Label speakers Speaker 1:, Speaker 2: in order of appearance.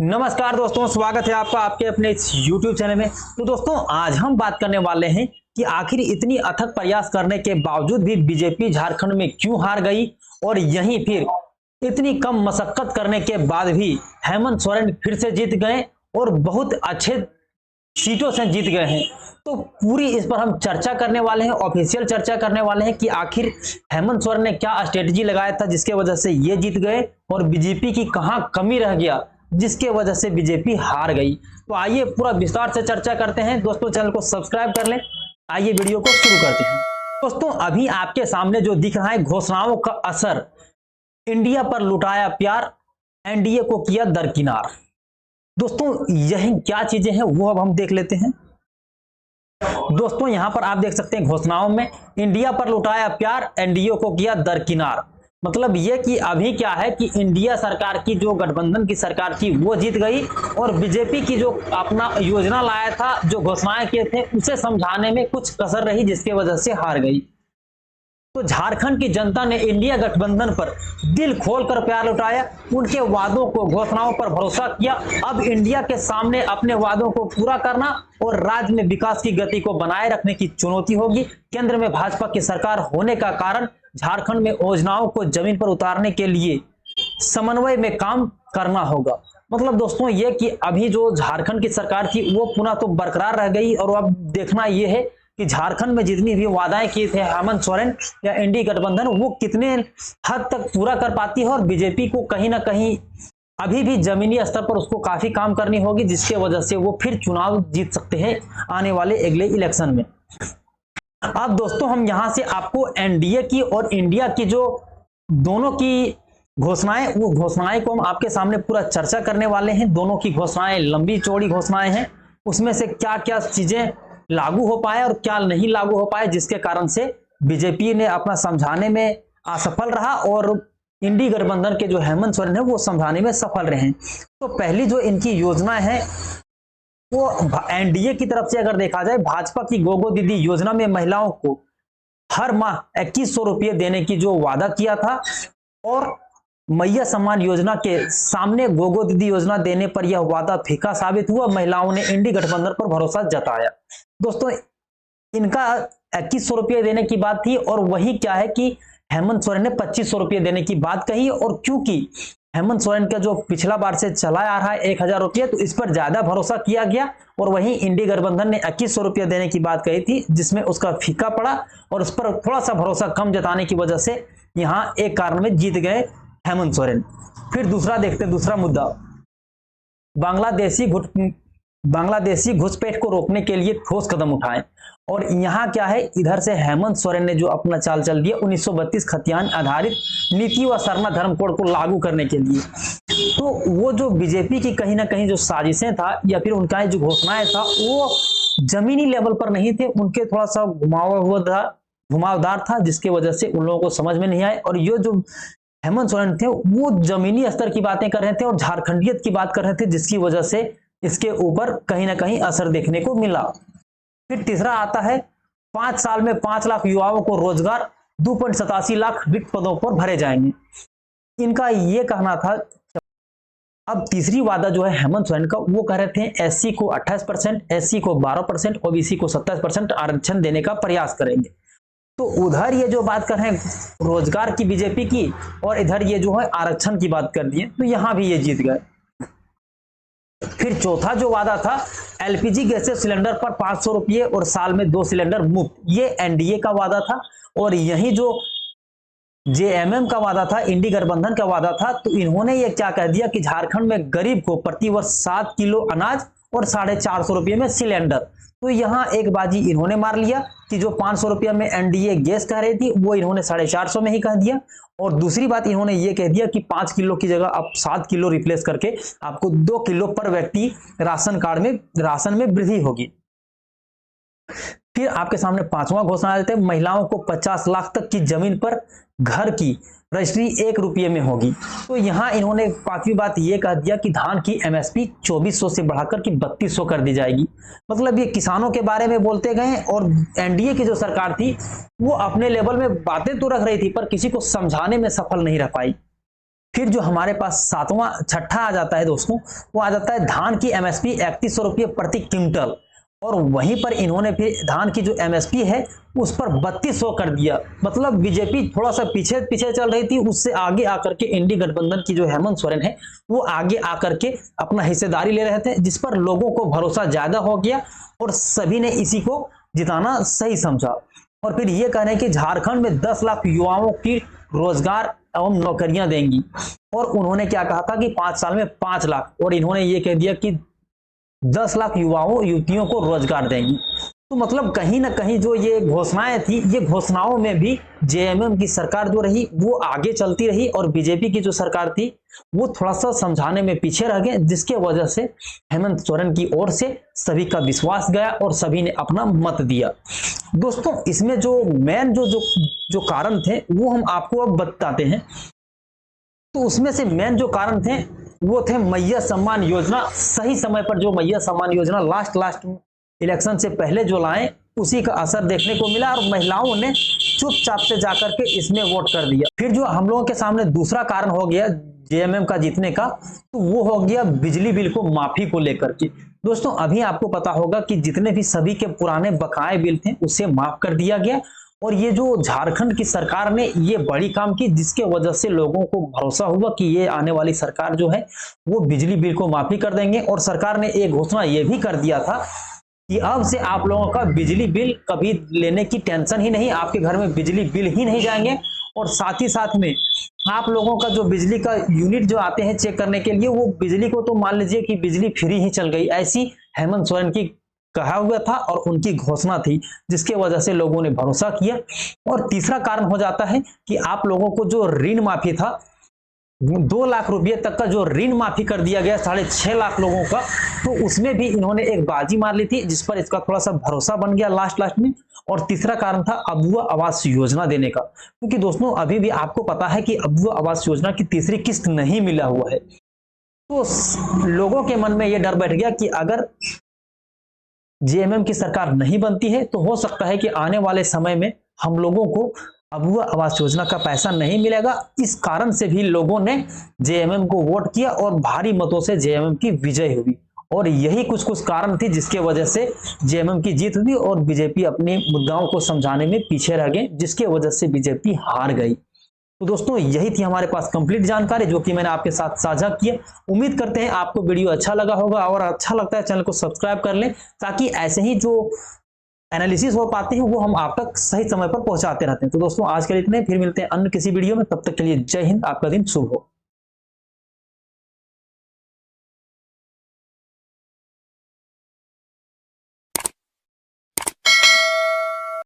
Speaker 1: नमस्कार दोस्तों, स्वागत है आपका आपके अपने इस YouTube चैनल में। तो दोस्तों, आज हम बात करने वाले हैं कि आखिर इतनी अथक प्रयास करने के बावजूद भी बीजेपी झारखंड में क्यों हार गई, और यहीं फिर इतनी कम मशक्कत करने के बाद भी हेमंत सोरेन फिर से जीत गए और बहुत अच्छे सीटों से जीत गए हैं। तो पूरी इस पर हम चर्चा करने वाले हैं, ऑफिशियल चर्चा करने वाले हैं कि आखिर हेमंत सोरेन ने क्या स्ट्रेटजी लगाया था जिसके वजह से ये जीत गए, और बीजेपी की कहां कमी रह गया जिसके वजह से बीजेपी हार गई। तो आइए पूरा विस्तार से चर्चा करते हैं। दोस्तों, चैनल को सब्सक्राइब कर लें। आइए वीडियो को शुरू करते हैं। दोस्तों, अभी आपके सामने जो दिख रहा है, घोषणाओं का असर, इंडिया पर लुटाया प्यार, एनडीए को किया दरकिनार। दोस्तों, यह क्या चीजें हैं वो अब हम देख लेते हैं। दोस्तों, यहां पर आप देख सकते हैं घोषणाओं में इंडिया पर लुटाया प्यार, एनडीए को किया दरकिनार। मतलब ये कि अभी क्या है कि इंडिया सरकार की जो गठबंधन की सरकार थी वो जीत गई, और बीजेपी की जो अपना योजना लाया था, जो घोषणाएं किए थे, उसे समझाने में कुछ कसर रही जिसकी वजह से हार गई। तो झारखंड की जनता ने इंडिया गठबंधन पर दिल खोलकर प्यार लुटाया, उनके वादों को, घोषणाओं पर भरोसा किया। अब इंडिया के सामने अपने वादों को पूरा करना और राज्य में विकास की गति को बनाए रखने की चुनौती होगी। केंद्र में भाजपा की सरकार होने का कारण झारखंड में योजनाओं को जमीन पर उतारने के लिए समन्वय में काम करना होगा। मतलब दोस्तों, ये कि अभी जो झारखंड की सरकार थी वो पुनः तो बरकरार रह गई, और अब देखना यह है कि झारखंड में जितनी भी वादाएं किए थे हेमंत सोरेन या इंडी गठबंधन, वो कितने हद तक पूरा कर पाती है। और बीजेपी को कहीं ना कहीं अभी भी जमीनी स्तर पर उसको काफी काम करनी होगी, जिसके वजह से वो फिर चुनाव जीत सकते हैं आने वाले अगले इलेक्शन में। अब दोस्तों, हम यहां से आपको एनडीए की और इंडिया की जो दोनों की घोषणाएं, वो घोषणाएं को हम आपके सामने पूरा चर्चा करने वाले हैं। दोनों की घोषणाएं लंबी चौड़ी घोषणाएं हैं, उसमें से क्या क्या चीजें लागू हो पाए और क्या नहीं लागू हो पाए, जिसके कारण से बीजेपी ने अपना समझाने में असफल रहा और इंडी गठबंधन के जो हेमंत सोरेन है वो समझाने में सफल रहे। तो पहली जो इनकी योजना है वो एनडीए की तरफ से अगर देखा जाए, भाजपा की गोगो दीदी योजना में महिलाओं को हर माह 2100 रुपये देने की जो वादा किया था, और मैया सम्मान योजना के सामने गोगो दीदी योजना देने पर यह वादा फीका साबित हुआ। महिलाओं ने इंडी गठबंधन पर भरोसा जताया। दोस्तों, इनका 2100 रुपये देने की बात थी, और वही क्या है कि हेमंत सोरेन ने 2500 रुपये देने की बात कही। और क्योंकि हेमंत सोरेन का जो पिछला बार से चला आ रहा है 1000 रुपये, तो इस पर ज्यादा भरोसा किया गया, और वहीं इंडी गठबंधन ने 2100 रुपये देने की बात कही थी, जिसमें उसका फीका पड़ा, और उस पर थोड़ा सा भरोसा कम जताने की वजह से यहां एक कारण में जीत गए हेमंत सोरेन। फिर दूसरा देखते हैं, दूसरा मुद्दा, बांग्लादेशी घुसपैठ को रोकने के लिए ठोस कदम उठाएं। और यहां क्या है, इधर से हेमंत सोरेन ने जो अपना चाल चल दिया 1932 खतियान आधारित नीति व सरना धर्म कोड को लागू करने के लिए। तो वो जो बीजेपी की कहीं ना कहीं जो साजिशें था या फिर उनका जो घोषणाएं था, वो जमीनी लेवल पर नहीं थे, उनके थोड़ा सा घुमावदार था, जिसके वजह से उन लोगों को समझ में नहीं आए। और ये जो हेमंत सोरेन थे वो जमीनी स्तर की बातें कर रहे थे और झारखंडियत की बात कर रहे थे, जिसकी वजह से इसके ऊपर कहीं ना कहीं असर देखने को मिला। फिर तीसरा आता है, 5 साल में 5 लाख युवाओं को रोजगार, 2.87 लाख रिक्त पदों पर भरे जाएंगे, इनका ये कहना था। अब तीसरी वादा जो है हेमंत सोरेन का, वो कह रहे थे एससी को 28%, एससी को 12%, ओबीसी को 27% आरक्षण देने का प्रयास करेंगे। तो उधर ये जो बात कर रहे हैं रोजगार की बीजेपी की, और इधर ये जो है आरक्षण की बात कर दी है, तो यहां भी ये जीत गए। फिर चौथा जो वादा था, एलपीजी गैस सिलेंडर पर 500 रुपये और साल में 2 सिलेंडर मुफ्त, ये एनडीए का वादा था। और यही जो जेएमएम का वादा था, इंडी गठबंधन का वादा था, तो इन्होंने ये क्या कह दिया कि झारखंड में गरीब को प्रतिवर्ष 7 किलो अनाज और 450 रुपये में सिलेंडर। तो यहां एक बाजी इन्होंने मार लिया कि जो 500 रुपये में एनडीए गैस कह रही थी, वो इन्होंने 450 में ही कह दिया। और दूसरी बात इन्होंने ये कह दिया कि 5 किलो की जगह अब 7 किलो रिप्लेस करके आपको 2 किलो पर व्यक्ति राशन में वृद्धि होगी। फिर आपके सामने पांचवा घोषणा देते हैं, महिलाओं को 50 लाख तक की जमीन पर घर की रजिस्ट्री 1 रुपये में होगी। तो यहां इन्होंने पांचवी बात यह कह दिया कि धान की एमएसपी 2400 से बढ़ाकर की 3200 कर दी जाएगी। मतलब ये किसानों के बारे में बोलते गए, और एनडीए की जो सरकार थी वो अपने लेवल में बातें तो रख रही थी पर किसी को समझाने में सफल नहीं रह पाई। फिर जो हमारे पास सातवां छठा आ जाता है दोस्तों, वो आ जाता है धान की एमएसपी 3100 रुपये प्रति क्विंटल। और वहीं पर इन्होंने फिर धान की जो एमएसपी है उस पर 3200 कर दिया। मतलब बीजेपी थोड़ा सा पीछे पीछे चल रही थी, उससे आगे आकर के इंडी गठबंधन की जो हेमंत सोरेन है वो आगे आकर के अपना हिस्सेदारी ले रहे थे, जिस पर लोगों को भरोसा ज्यादा हो गया और सभी ने इसी को जिताना सही समझा। और फिर ये कह रहे हैं कि झारखंड में 10 लाख युवाओं की रोजगार एवं नौकरियां देंगी। और उन्होंने क्या कहा था कि 5 साल में 5 लाख, और इन्होंने ये कह दिया कि 10 लाख युवाओं युवतियों को रोजगार देंगी। तो मतलब कहीं ना कहीं जो ये घोषणाएं थी, ये घोषणाओं में भी जेएमएम की सरकार जो रही वो आगे चलती रही और बीजेपी की जो सरकार थी वो थोड़ा सा समझाने में पीछे रह गए, जिसके वजह से हेमंत सोरेन की ओर से सभी का विश्वास गया और सभी ने अपना मत दिया। दोस्तों इसमें जो मेन जो कारण थे वो हम आपको अब बताते हैं। तो उसमें से मेन जो कारण थे वो थे मैया सम्मान योजना। सही समय पर जो मैया सम्मान योजना लास्ट इलेक्शन से पहले जो लाए, उसी का असर देखने को मिला और महिलाओं ने चुपचाप से जाकर के इसमें वोट कर दिया। फिर जो हम लोगों के सामने दूसरा कारण हो गया जेएमएम का जीतने का, तो वो हो गया बिजली बिल को माफी को लेकर के। दोस्तों अभी आपको पता होगा कि जितने भी सभी के पुराने बकाए बिल थे उसे माफ कर दिया गया। और ये जो झारखंड की सरकार ने ये बड़ी काम की, जिसके वजह से लोगों को भरोसा हुआ कि ये आने वाली सरकार जो है वो बिजली बिल को माफी कर देंगे। और सरकार ने एक घोषणा ये भी कर दिया था कि अब से आप लोगों का बिजली बिल कभी लेने की टेंशन ही नहीं, आपके घर में बिजली बिल ही नहीं जाएंगे। और साथ ही साथ में आप लोगों का जो बिजली का यूनिट जो आते हैं चेक करने के लिए, वो बिजली को तो मान लीजिए कि बिजली फ्री ही चल गई, ऐसी हेमंत सोरेन की कहा हुआ था और उनकी घोषणा थी, जिसके वजह से लोगों ने भरोसा किया। और तीसरा कारण हो जाता है कि आप लोगों को जो ऋण माफी था, 2 लाख रुपए तक का जो ऋण माफी कर दिया गया 6.5 लाख लोगों का, तो उसमें भी इन्होंने एक बाजी मार ली थी, जिस पर इसका थोड़ा सा भरोसा बन गया लास्ट में। और तीसरा कारण था अबुआ आवास योजना देने का, क्योंकि दोस्तों अभी भी आपको पता है कि अबुआ आवास योजना की तीसरी किस्त नहीं मिला हुआ है। तो लोगों के मन में यह डर बैठ गया कि अगर जेएमएम की सरकार नहीं बनती है तो हो सकता है कि आने वाले समय में हम लोगों को अबुआ आवास योजना का पैसा नहीं मिलेगा। इस कारण से भी लोगों ने जेएमएम को वोट किया और भारी मतों से जेएमएम की विजय हुई। और यही कुछ कारण थी जिसके वजह से जेएमएम की जीत हुई और बीजेपी अपने मुद्दाओं को समझाने में पीछे रह गए, जिसके वजह से बीजेपी हार गई। तो दोस्तों यही थी हमारे पास कंप्लीट जानकारी जो कि मैंने आपके साथ साझा किया। उम्मीद करते हैं आपको वीडियो अच्छा लगा होगा, और अच्छा लगता है चैनल को सब्सक्राइब कर लें, ताकि ऐसे ही जो एनालिसिस हो पाते हैं वो हम आप तक सही समय पर पहुंचाते रहते हैं। तो दोस्तों आज के लिए इतने, फिर मिलते हैं अन्य किसी वीडियो में, तब तक के लिए जय हिंद, आपका दिन शुभ हो।